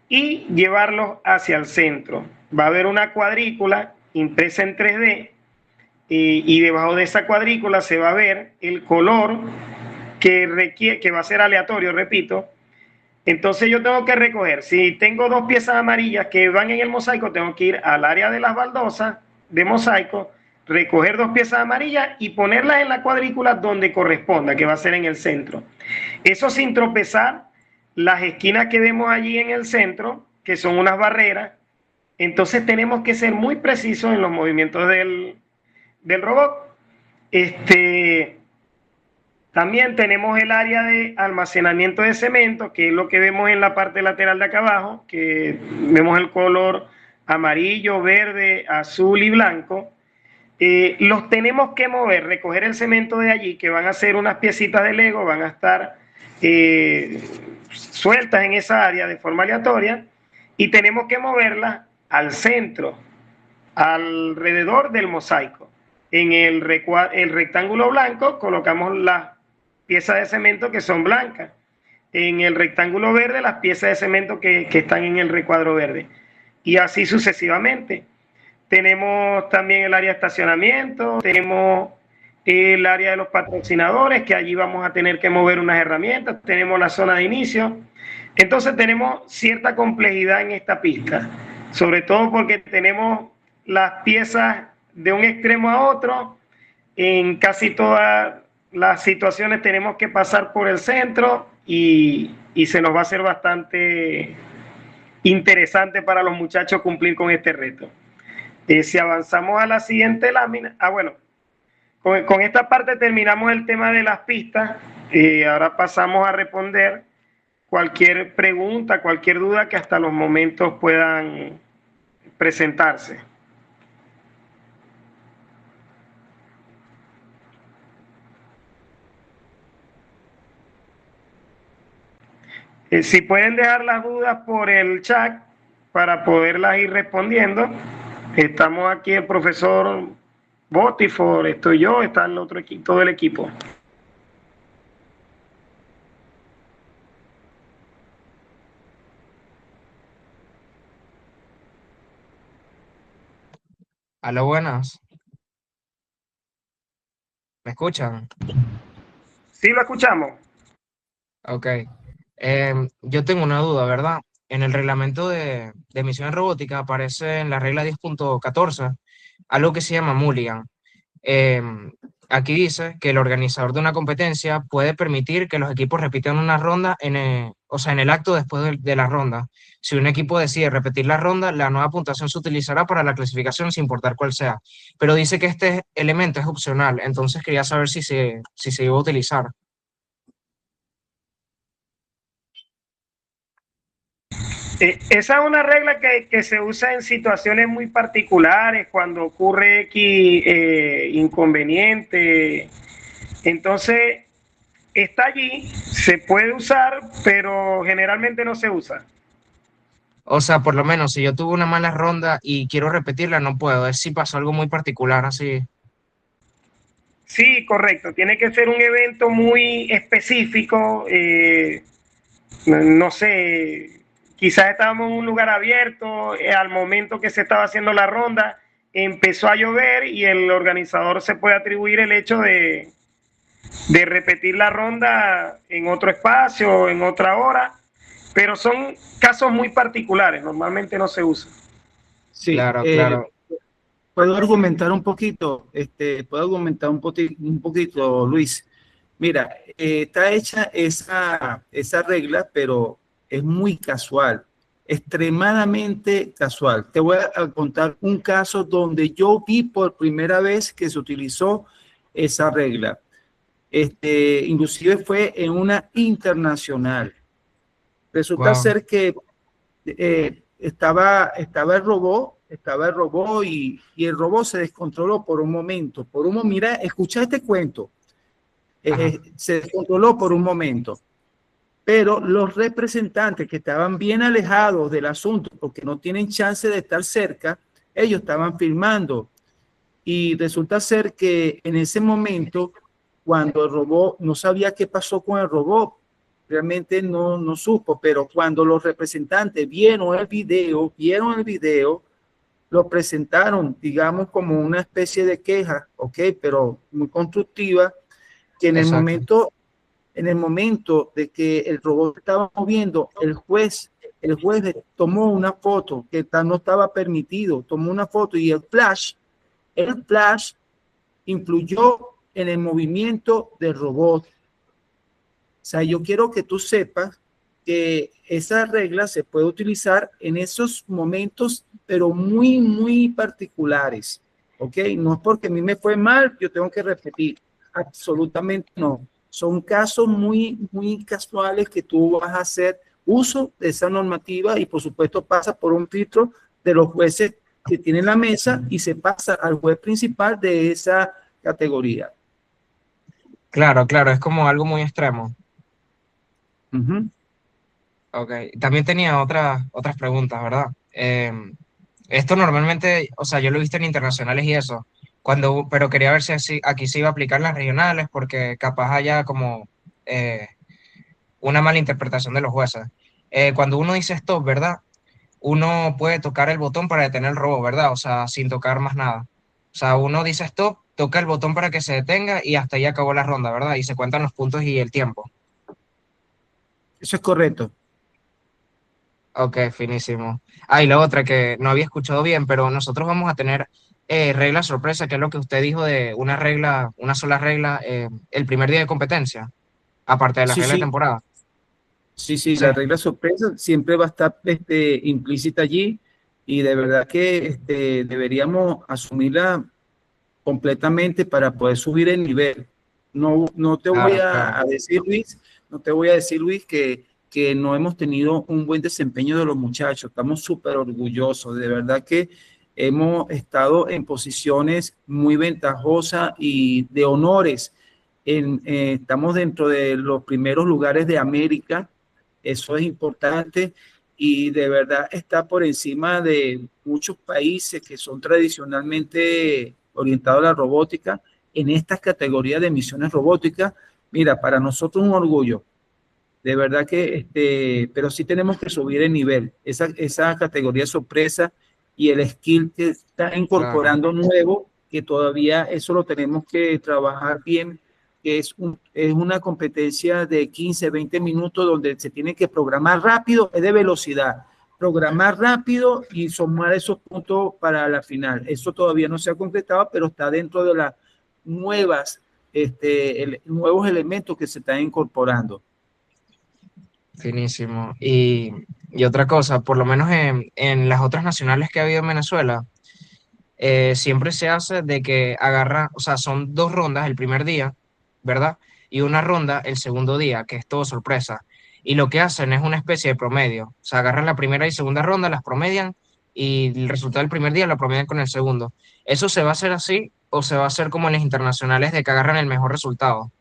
y llevarlos hacia el centro. Va a haber una cuadrícula impresa en 3D y debajo de esa cuadrícula se va a ver el color que va a ser aleatorio, repito. Entonces yo tengo que recoger, si tengo 2 piezas amarillas que van en el mosaico, tengo que ir al área de las baldosas de mosaico, recoger 2 piezas amarillas y ponerlas en la cuadrícula donde corresponda, que va a ser en el centro. Eso sin tropezar las esquinas que vemos allí en el centro, que son unas barreras. Entonces tenemos que ser muy precisos en los movimientos del robot. También tenemos el área de almacenamiento de cemento, que es lo que vemos en la parte lateral de acá abajo, que vemos el color amarillo, verde, azul y blanco. Los tenemos que mover, recoger el cemento de allí, que van a ser unas piecitas de Lego, van a estar sueltas en esa área de forma aleatoria, y tenemos que moverlas al centro, alrededor del mosaico. En el rectángulo blanco colocamos las piezas de cemento que son blancas. En el rectángulo verde las piezas de cemento que están en el recuadro verde. Y así sucesivamente. Tenemos también el área de estacionamiento, tenemos el área de los patrocinadores, que allí vamos a tener que mover unas herramientas, tenemos la zona de inicio. Entonces tenemos cierta complejidad en esta pista, sobre todo porque tenemos las piezas de un extremo a otro. En casi todas las situaciones tenemos que pasar por el centro y se nos va a hacer bastante interesante para los muchachos cumplir con este reto. Si avanzamos a la siguiente lámina, bueno, con esta parte terminamos el tema de las pistas. Ahora pasamos a responder cualquier pregunta, cualquier duda que hasta los momentos puedan presentarse. Si pueden dejar las dudas por el chat para poderlas ir respondiendo. Estamos aquí el profesor Botifor, estoy yo, está el otro equipo, todo el equipo. Hola, buenas. ¿Me escuchan? Sí, lo escuchamos. Ok. Yo tengo una duda, ¿verdad? En el reglamento de misiones robóticas aparece en la regla 10.14 algo que se llama mulligan. Aquí dice que el organizador de una competencia puede permitir que los equipos repitan una ronda en el acto después de la ronda. Si un equipo decide repetir la ronda, la nueva puntuación se utilizará para la clasificación sin importar cuál sea. Pero dice que este elemento es opcional, entonces quería saber si se iba a utilizar. Esa es una regla que se usa en situaciones muy particulares, cuando ocurre X inconveniente. Entonces, está allí, se puede usar, pero generalmente no se usa. O sea, por lo menos si yo tuve una mala ronda y quiero repetirla, no puedo. Es si pasó algo muy particular así. Sí, correcto. Tiene que ser un evento muy específico. No sé, quizás estábamos en un lugar abierto, al momento que se estaba haciendo la ronda, empezó a llover y el organizador se puede atribuir el hecho de repetir la ronda en otro espacio, en otra hora, pero son casos muy particulares, normalmente no se usa. Sí, Claro, claro. puedo argumentar un poquito, un poquito, Luis. Mira, está hecha esa regla, pero es muy casual, extremadamente casual. Te voy a contar un caso donde yo vi por primera vez que se utilizó esa regla. Inclusive fue en una internacional. Resulta ser que estaba el robot y el robot se descontroló por un momento. Mira, escucha este cuento. Se descontroló por un momento. Pero los representantes que estaban bien alejados del asunto, porque no tienen chance de estar cerca, ellos estaban filmando. Y resulta ser que en ese momento, cuando el robot, no sabía qué pasó con el robot, realmente no supo, pero cuando los representantes vieron el video, lo presentaron, digamos, como una especie de queja, ¿ok? Pero muy constructiva, que en el momento de que el robot estaba moviendo, el juez tomó una foto que no estaba permitido, tomó una foto y el flash influyó en el movimiento del robot. O sea, yo quiero que tú sepas que esa regla se puede utilizar en esos momentos, pero muy, muy particulares, ¿ok? No es porque a mí me fue mal, yo tengo que repetir. Absolutamente no. Son casos muy, muy casuales que tú vas a hacer uso de esa normativa y, por supuesto, pasa por un filtro de los jueces que tienen la mesa y se pasa al juez principal de esa categoría. Claro, claro, es como algo muy extremo. Uh-huh. Ok, también tenía otras preguntas, ¿verdad? Esto normalmente, o sea, yo lo he visto en internacionales y eso, pero quería ver si aquí se iba a aplicar las regionales, porque capaz haya como una mala interpretación de los jueces. Cuando uno dice stop, ¿verdad? Uno puede tocar el botón para detener el robo, ¿verdad? O sea, sin tocar más nada. O sea, uno dice stop, toca el botón para que se detenga y hasta ahí acabó la ronda, ¿verdad? Y se cuentan los puntos y el tiempo. Eso es correcto. Ok, finísimo. Ah, y la otra que no había escuchado bien, pero nosotros vamos a tener regla sorpresa, que es lo que usted dijo de una regla, una sola regla, el primer día de competencia, aparte de la Sí, regla de sí. temporada. Sí, Sí, la regla sorpresa siempre va a estar implícita allí y de verdad que deberíamos asumirla completamente para poder subir el nivel. No te voy claro, claro. a decir, Luis, no te voy a decir, Luis, que no hemos tenido un buen desempeño de los muchachos. Estamos súper orgullosos. De verdad que hemos estado en posiciones muy ventajosas y de honores. Estamos dentro de los primeros lugares de América. Eso es importante y de verdad está por encima de muchos países que son tradicionalmente orientados a la robótica en estas categorías de misiones robóticas. Mira, para nosotros un orgullo, de verdad que, pero sí tenemos que subir el nivel, esa categoría sorpresa y el skill que está Claro. incorporando nuevo, que todavía eso lo tenemos que trabajar bien, que es una competencia de 15, 20 minutos donde se tiene que programar rápido, es de velocidad, programar rápido y sumar esos puntos para la final. Eso todavía no se ha concretado, pero está dentro de las nuevas, nuevos elementos que se están incorporando. Finísimo. Y otra cosa, por lo menos en las otras nacionales que ha habido en Venezuela, siempre se hace de que agarra, o sea, son dos rondas el primer día, ¿verdad? Y una ronda el segundo día, que es todo sorpresa. Y lo que hacen es una especie de promedio. O sea, agarran la primera y segunda ronda, las promedian y el resultado del primer día lo promedian con el segundo. ¿Eso se va a hacer así o se va a hacer como en las internacionales de que agarran el mejor resultado?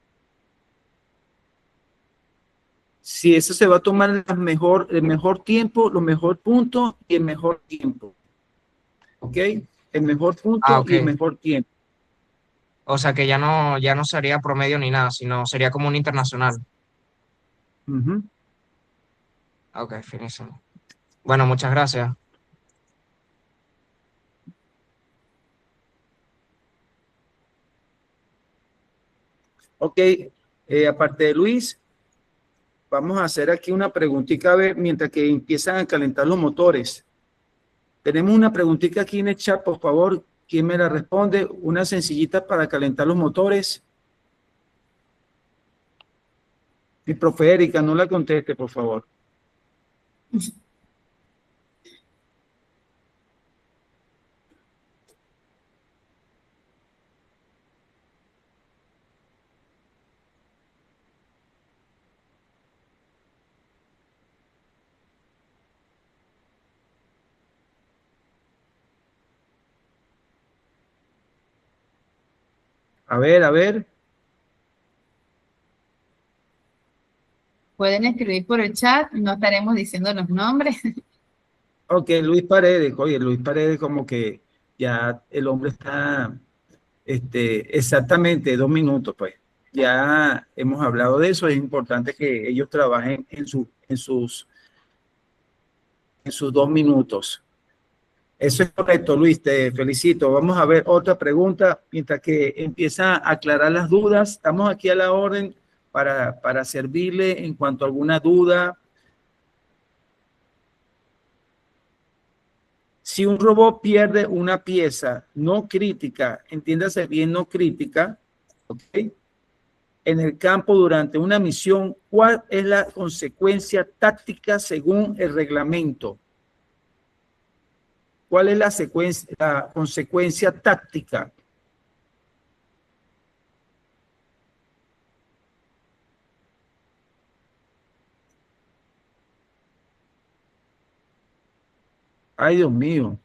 Si eso se va a tomar el mejor tiempo, los mejor puntos y el mejor tiempo. ¿Ok? El mejor Ah, punto ok. y el mejor tiempo. O sea que ya no sería promedio ni nada, sino sería como un internacional. Uh-huh. Ok, finísimo. Bueno, muchas gracias. Ok, aparte de Luis, vamos a hacer aquí una preguntita a ver mientras que empiezan a calentar los motores. Tenemos una preguntita aquí en el chat, por favor. ¿Quién me la responde? Una sencillita para calentar los motores. Mi profe Erika, no la conteste, por favor. A ver, a ver. Pueden escribir por el chat, no estaremos diciendo los nombres. Ok, Luis Paredes. Oye, Luis Paredes como que ya el hombre está exactamente 2 minutos, pues. Ya hemos hablado de eso. Es importante que ellos trabajen en sus 2 minutos. Eso es correcto, Luis. Te felicito. Vamos a ver otra pregunta mientras que empieza a aclarar las dudas. Estamos aquí a la orden para servirle en cuanto a alguna duda. Si un robot pierde una pieza no crítica, entiéndase bien no crítica, ¿ok?, en el campo durante una misión, ¿cuál es la consecuencia táctica según el reglamento? ¿Cuál es la consecuencia táctica? Ay, Dios mío.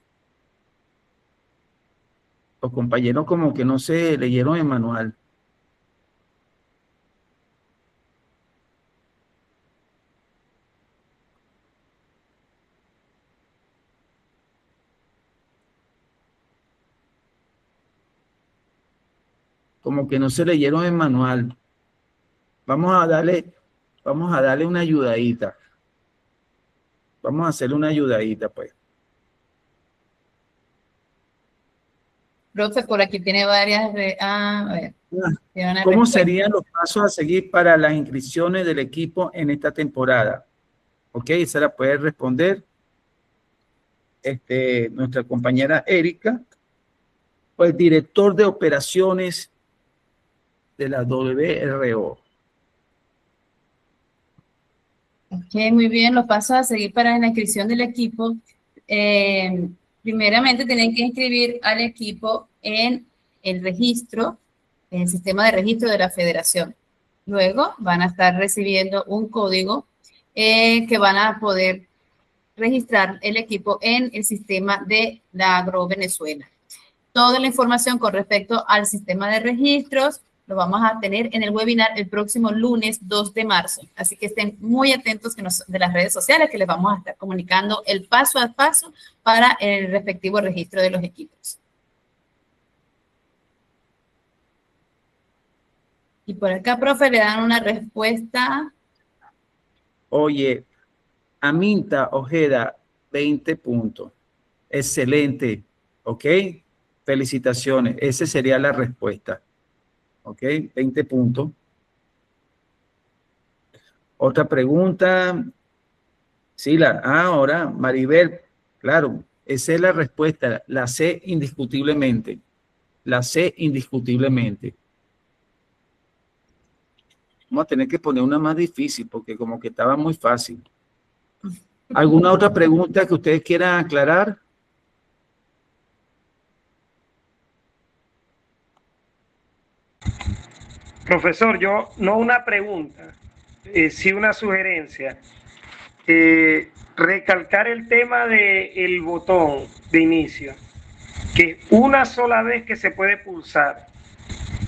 Los compañeros como que no se leyeron el manual. Como que no se leyeron el manual. Vamos a darle una ayudadita. Vamos a hacerle una ayudadita, pues. Profe, por aquí tiene varias. A ver, tiene una ¿Cómo respuesta. serían los pasos a seguir para las inscripciones del equipo en esta temporada? Ok, esa la puede responder nuestra compañera Erika, o el director de operaciones de la WRO. Ok, muy bien. Los pasos a seguir para la inscripción del equipo. Primeramente, tienen que inscribir al equipo en el registro, en el sistema de registro de la federación. Luego van a estar recibiendo un código que van a poder registrar el equipo en el sistema de la Agro Venezuela. Toda la información con respecto al sistema de registros lo vamos a tener en el webinar el próximo lunes 2 de marzo. Así que estén muy atentos de las redes sociales, que les vamos a estar comunicando el paso a paso para el respectivo registro de los equipos. Y por acá, profe, le dan una respuesta. Oye, Aminta Ojeda, 20 puntos. Excelente, ¿ok? Felicitaciones. Esa sería la respuesta. ¿Ok? 20 puntos. Otra pregunta. Sí, ahora, Maribel, claro, esa es la respuesta. La sé indiscutiblemente. La sé indiscutiblemente. Vamos a tener que poner una más difícil porque como que estaba muy fácil. ¿Alguna otra pregunta que ustedes quieran aclarar? Profesor, yo no una pregunta, sí una sugerencia. Recalcar el tema del botón de inicio, que una sola vez que se puede pulsar.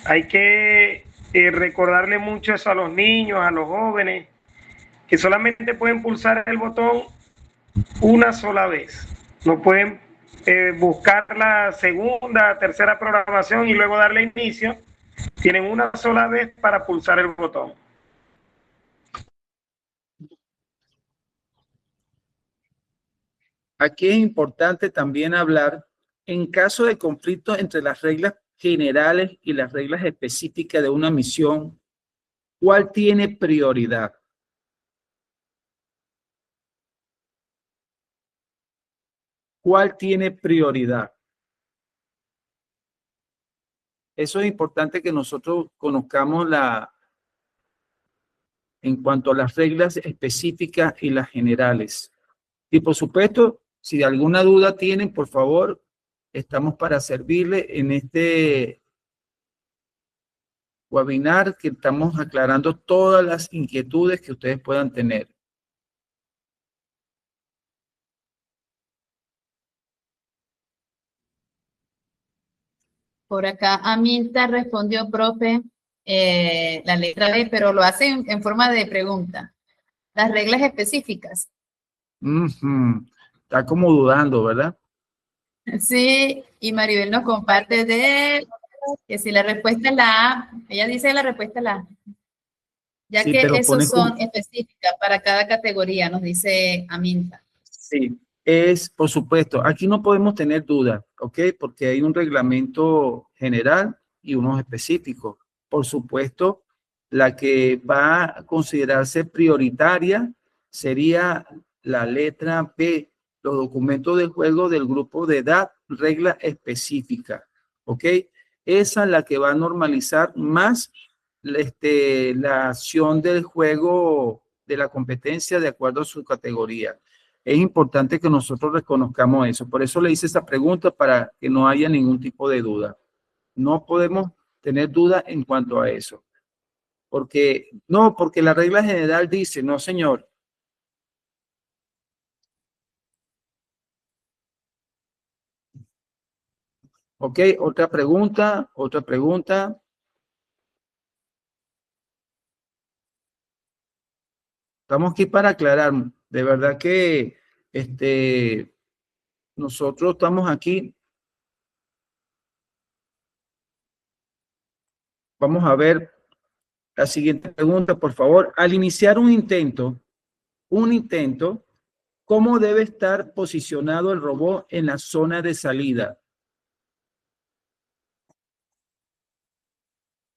Hay que recordarle mucho eso a los niños, a los jóvenes, que solamente pueden pulsar el botón una sola vez. No pueden buscar la segunda, tercera programación y luego darle inicio. Tienen una sola vez para pulsar el botón. Aquí es importante también hablar, en caso de conflicto entre las reglas generales y las reglas específicas de una misión, ¿cuál tiene prioridad? ¿Cuál tiene prioridad? Eso es importante que nosotros conozcamos en cuanto a las reglas específicas y las generales. Y por supuesto, si alguna duda tienen, por favor, estamos para servirle en este webinar que estamos aclarando todas las inquietudes que ustedes puedan tener. Por acá, Aminta respondió, profe, la letra B, pero lo hace en forma de pregunta. Las reglas específicas. Está como dudando, ¿verdad? Sí, y Maribel nos comparte que si la respuesta es la A, ella dice la respuesta es la A, ya Sí, que pero esos son como... específicas para cada categoría, nos dice Aminta. Sí, por supuesto, aquí no podemos tener dudas, ¿ok? Porque hay un reglamento general y unos específicos. Por supuesto, la que va a considerarse prioritaria sería la letra B, los documentos del juego del grupo de edad, regla específica, ¿ok? Esa es la que va a normalizar más la acción del juego de la competencia de acuerdo a su categoría. Es importante que nosotros reconozcamos eso. Por eso le hice esa pregunta para que no haya ningún tipo de duda. No podemos tener duda en cuanto a eso. Porque la regla general dice, no señor. Ok, otra pregunta. Estamos aquí para aclarar. De verdad que nosotros estamos aquí. Vamos a ver la siguiente pregunta, por favor. Al iniciar un intento, ¿cómo debe estar posicionado el robot en la zona de salida?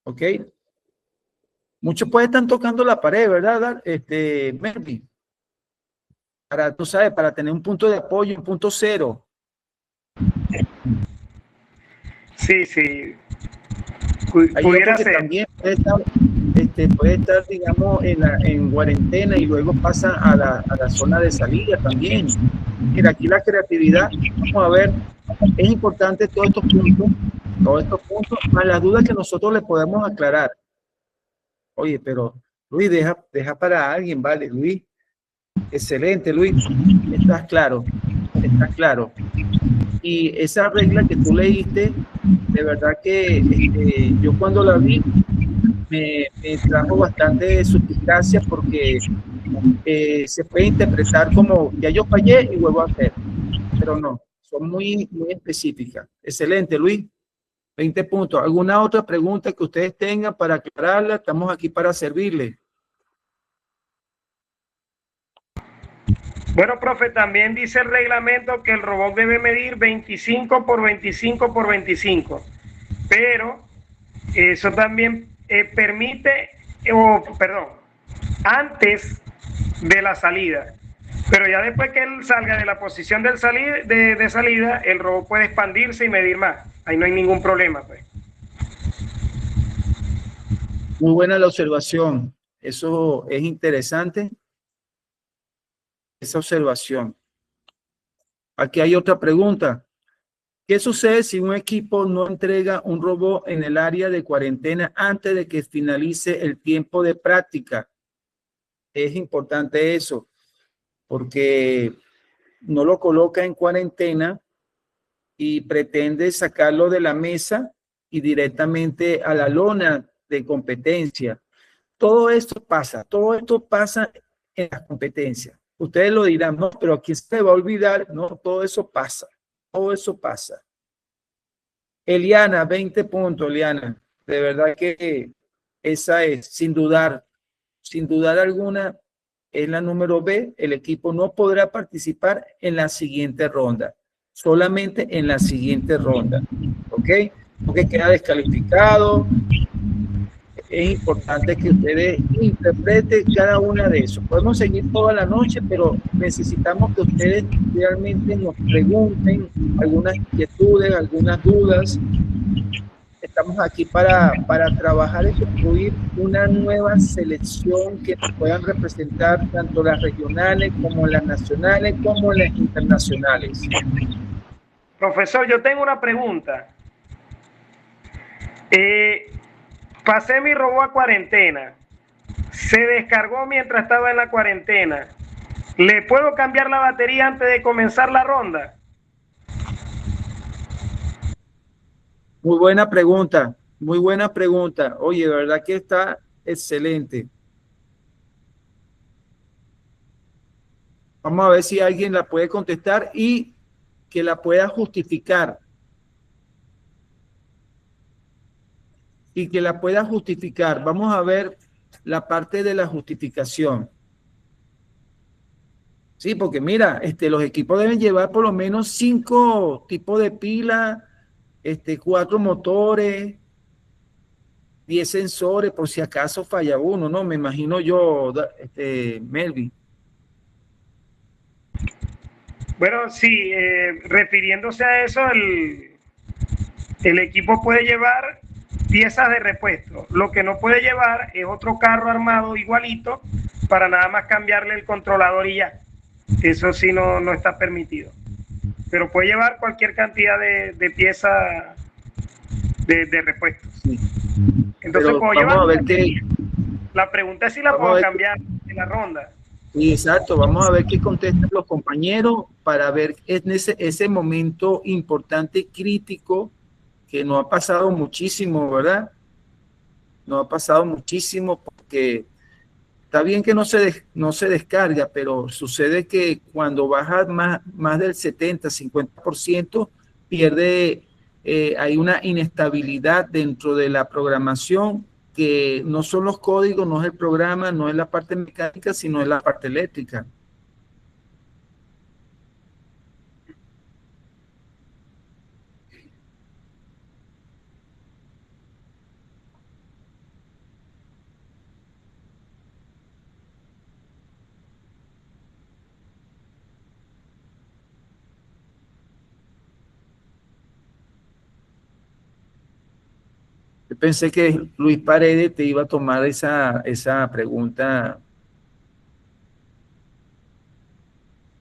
¿Ok? Muchos pueden estar tocando la pared, ¿verdad? Melvin. Tú sabes, para tener un punto de apoyo, un punto cero. Sí. Hay Pudiera otro que ser. también puede estar, digamos, en cuarentena y luego pasa a la zona de salida también. Mira, aquí la creatividad, vamos a ver, es importante todos estos puntos, más las dudas que nosotros le podemos aclarar. Oye, pero Luis, deja para alguien, ¿vale? Luis, excelente, Luis, estás claro. Y esa regla que tú leíste, de verdad que yo cuando la vi, me trajo bastante suspicacia porque se puede interpretar como ya yo fallé y vuelvo a hacer, pero no, son muy específicas. Excelente, Luis. 20 puntos. ¿Alguna otra pregunta que ustedes tengan para aclararla? Estamos aquí para servirle. Bueno, profe, también dice el reglamento que el robot debe medir 25 por 25 por 25, pero eso también permite, perdón, antes de la salida. Pero ya después que él salga de la posición de salida, el robot puede expandirse y medir más. Ahí no hay ningún problema, pues. Muy buena la observación. Eso es interesante. Esa observación. Aquí hay otra pregunta. ¿Qué sucede si un equipo no entrega un robot en el área de cuarentena antes de que finalice el tiempo de práctica? Es importante eso, porque no lo coloca en cuarentena y pretende sacarlo de la mesa y directamente a la lona de competencia. Todo esto pasa en las competencias. Ustedes lo dirán, no, pero aquí se va a olvidar. No, todo eso pasa. Eliana, 20 puntos, Eliana. De verdad que esa es, sin dudar alguna, es la número B. El equipo no podrá participar en la siguiente ronda. Solamente en la siguiente ronda. ¿Ok? Porque queda descalificado. Es importante que ustedes interpreten cada una de esos. Podemos seguir toda la noche, pero necesitamos que ustedes realmente nos pregunten algunas inquietudes, algunas dudas. Estamos aquí para trabajar y construir una nueva selección que puedan representar tanto las regionales como las nacionales como las internacionales. Profesor, yo tengo una pregunta. Pasé mi robot a cuarentena. Se descargó mientras estaba en la cuarentena. ¿Le puedo cambiar la batería antes de comenzar la ronda? Muy buena pregunta. Oye, de verdad que está excelente. Vamos a ver si alguien la puede contestar y que la pueda justificar. Vamos a ver la parte de la justificación. Sí, porque mira, los equipos deben llevar por lo menos 5 tipos de pila, 4 motores, 10 sensores, por si acaso falla uno, ¿no? Me imagino yo, Melvin. Bueno, sí, refiriéndose a eso, el equipo puede llevar piezas de repuesto. Lo que no puede llevar es otro carro armado igualito para nada más cambiarle el controlador y ya. Eso sí no está permitido. Pero puede llevar cualquier cantidad de piezas de repuesto. Sí. Entonces, Pero puedo vamos llevar. a ver qué, La pregunta es si la vamos a puedo ver, cambiar en la ronda. sí, exacto, vamos a ver qué contestan los compañeros para ver en ese momento importante y crítico que nos ha pasado muchísimo, ¿verdad? Nos ha pasado muchísimo porque está bien que no se descarga, pero sucede que cuando baja más del 70-50%, pierde, hay una inestabilidad dentro de la programación que no son los códigos, no es el programa, no es la parte mecánica, sino es la parte eléctrica. Yo pensé que Luis Paredes te iba a tomar esa pregunta.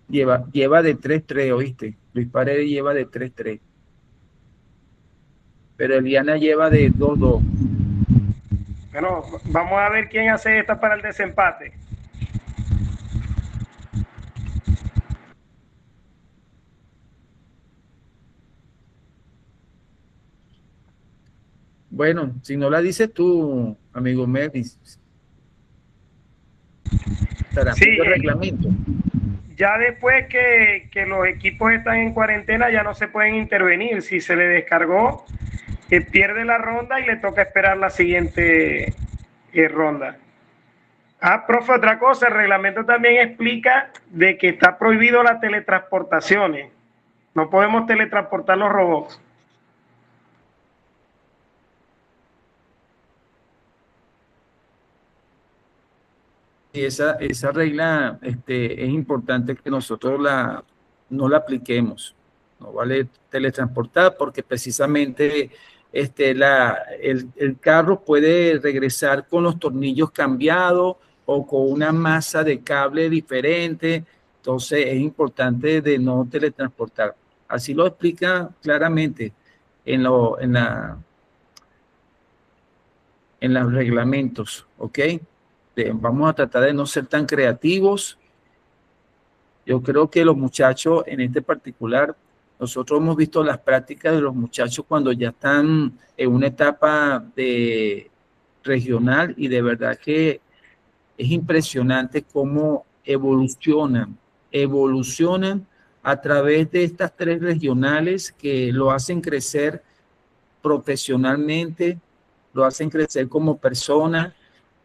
Lleva de 3-3, ¿oíste? Luis Paredes lleva de 3-3. Pero Eliana lleva de 2-2. Bueno, vamos a ver quién hace esta para el desempate. Bueno, si no la dices tú, amigo Melvis, estará Sí, viendo el reglamento. ya después que los equipos están en cuarentena ya no se pueden intervenir. Si se le descargó, pierde la ronda y le toca esperar la siguiente ronda. Ah, profe, otra cosa, el reglamento también explica de que está prohibido las teletransportaciones. No podemos teletransportar los robots. Y esa regla es importante que nosotros no la apliquemos. No vale teletransportar porque precisamente el carro puede regresar con los tornillos cambiados o con una masa de cable diferente. Entonces es importante de no teletransportar. Así lo explica claramente en los reglamentos, ¿ok? Vamos a tratar de no ser tan creativos. Yo creo que los muchachos, en este particular, nosotros hemos visto las prácticas de los muchachos cuando ya están en una etapa de regional y de verdad que es impresionante cómo evolucionan a través de estas 3 regionales que lo hacen crecer profesionalmente, lo hacen crecer como personas.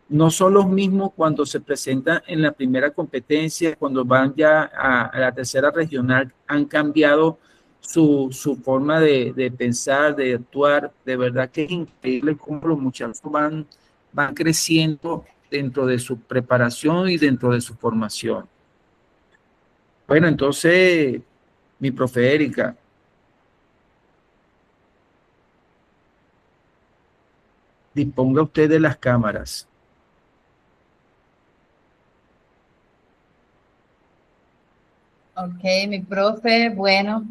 No son los mismos cuando se presentan en la primera competencia, cuando van ya a la tercera regional, han cambiado su forma de pensar, de actuar. De verdad que es increíble cómo los muchachos van creciendo dentro de su preparación y dentro de su formación. Bueno, entonces, mi profe Erika, disponga usted de las cámaras. Ok, mi profe, bueno,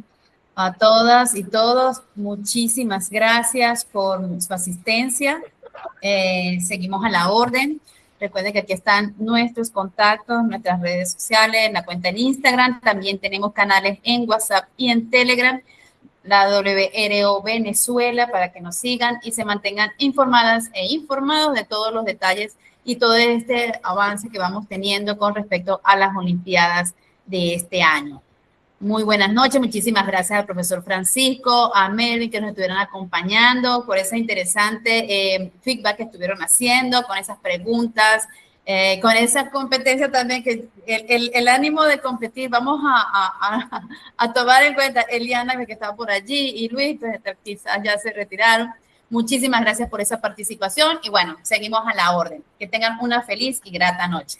a todas y todos, muchísimas gracias por su asistencia. Seguimos a la orden. Recuerden que aquí están nuestros contactos, nuestras redes sociales, la cuenta en Instagram. También tenemos canales en WhatsApp y en Telegram, la WRO Venezuela, para que nos sigan y se mantengan informadas e informados de todos los detalles y todo este avance que vamos teniendo con respecto a las Olimpiadas de este año. Muy buenas noches, muchísimas gracias al profesor Francisco, a Melvin que nos estuvieron acompañando por ese interesante feedback que estuvieron haciendo, con esas preguntas, con esa competencia también, que el ánimo de competir, vamos a tomar en cuenta Eliana que estaba por allí y Luis, pues quizás ya se retiraron. Muchísimas gracias por esa participación y bueno, seguimos a la orden. Que tengan una feliz y grata noche.